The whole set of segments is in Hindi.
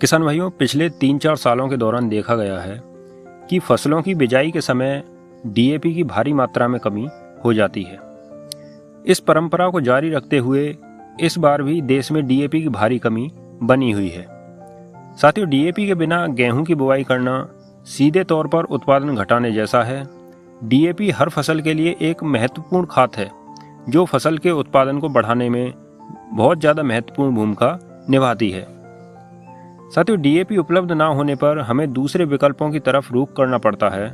किसान भाइयों, पिछले 3-4 सालों के दौरान देखा गया है कि फसलों की बिजाई के समय डीएपी की भारी मात्रा में कमी हो जाती है। इस परंपरा को जारी रखते हुए इस बार भी देश में डीएपी की भारी कमी बनी हुई है। साथियों, डीएपी के बिना गेहूं की बुवाई करना सीधे तौर पर उत्पादन घटाने जैसा है। डीएपी हर फसल के लिए एक महत्वपूर्ण खाद है जो फसल के उत्पादन को बढ़ाने में बहुत ज़्यादा महत्वपूर्ण भूमिका निभाती है। साथियों, डीएपी उपलब्ध ना होने पर हमें दूसरे विकल्पों की तरफ रुख करना पड़ता है,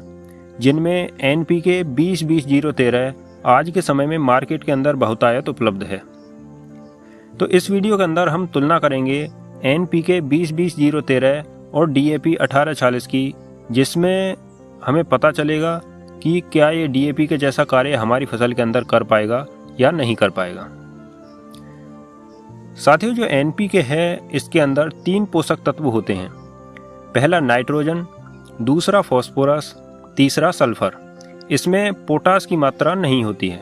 जिनमें एनपीके 20-20-013 आज के समय में मार्केट के अंदर बहुतायत उपलब्ध है। तो इस वीडियो के अंदर हम तुलना करेंगे एनपीके 20-20-013 और डीएपी 18-40 की, जिसमें हमें पता चलेगा कि क्या ये डीएपी के जैसा कार्य हमारी फसल के अंदर कर पाएगा या नहीं कर पाएगा। साथियों, जो एनपीके है इसके अंदर 3 पोषक तत्व होते हैं। पहला नाइट्रोजन, दूसरा फास्फोरस, तीसरा सल्फर। इसमें पोटास की मात्रा नहीं होती है।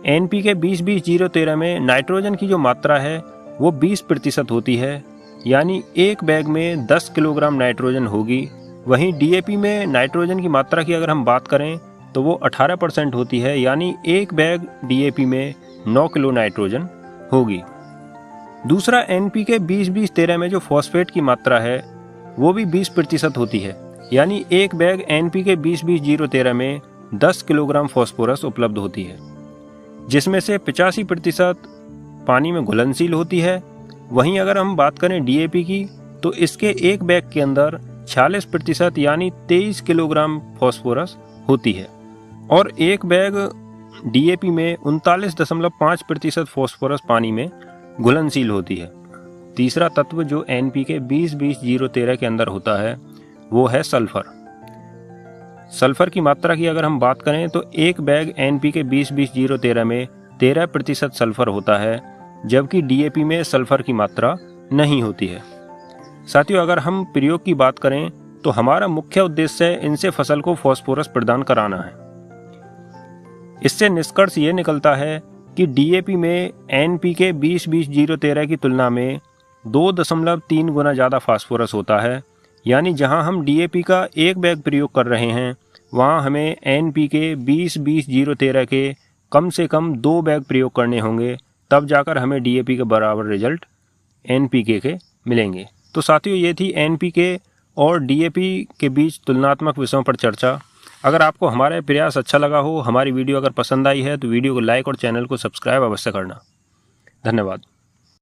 एनपीके 20-20-013 में नाइट्रोजन की जो मात्रा है वो 20% होती है, यानी एक बैग में 10 किलोग्राम नाइट्रोजन होगी। वहीं डीएपी में नाइट्रोजन की मात्रा की अगर हम बात करें तो वो 18% होती है, यानी एक बैग डीएपी में 9 किलो नाइट्रोजन होगी। दूसरा एनपीके 20-20-13 में जो फॉस्फेट की मात्रा है वो भी 20% होती है, यानी एक बैग एनपीके 20-20-013 में 10 किलोग्राम फॉस्फोरस उपलब्ध होती है, जिसमें से 85% पानी में घुलनशील होती है। वहीं अगर हम बात करें डीएपी की तो इसके एक बैग के अंदर 46% यानी 23 किलोग्राम फॉस्फोरस होती है और एक बैग डीएपी में 39.5% फॉस्फोरस पानी में घुलनशील होती है। तीसरा तत्व जो एनपीके 20-20-013 के अंदर होता है वो है सल्फर। सल्फर की मात्रा की अगर हम बात करें तो एक बैग एनपीके 20-20-013 में 13% सल्फर होता है, जबकि डीएपी में सल्फर की मात्रा नहीं होती है। साथियों, अगर हम प्रयोग की बात करें तो हमारा मुख्य उद्देश्य इनसे फसल को फास्फोरस प्रदान कराना है। इससे निष्कर्ष ये निकलता है कि डीएपी में एनपीके 20-20-013 की तुलना में 2.3 गुना ज़्यादा फास्फोरस होता है, यानी जहां हम डीएपी का एक बैग प्रयोग कर रहे हैं वहां हमें एनपीके 20-20-013 के कम से कम 2 बैग प्रयोग करने होंगे, तब जाकर हमें डीएपी के बराबर रिजल्ट एनपीके के मिलेंगे। तो साथियों, ये थी एनपीके और डीएपी के बीच तुलनात्मक विषयों पर चर्चा। अगर आपको हमारा प्रयास अच्छा लगा हो, हमारी वीडियो अगर पसंद आई है तो वीडियो को लाइक और चैनल को सब्सक्राइब अवश्य करना। धन्यवाद।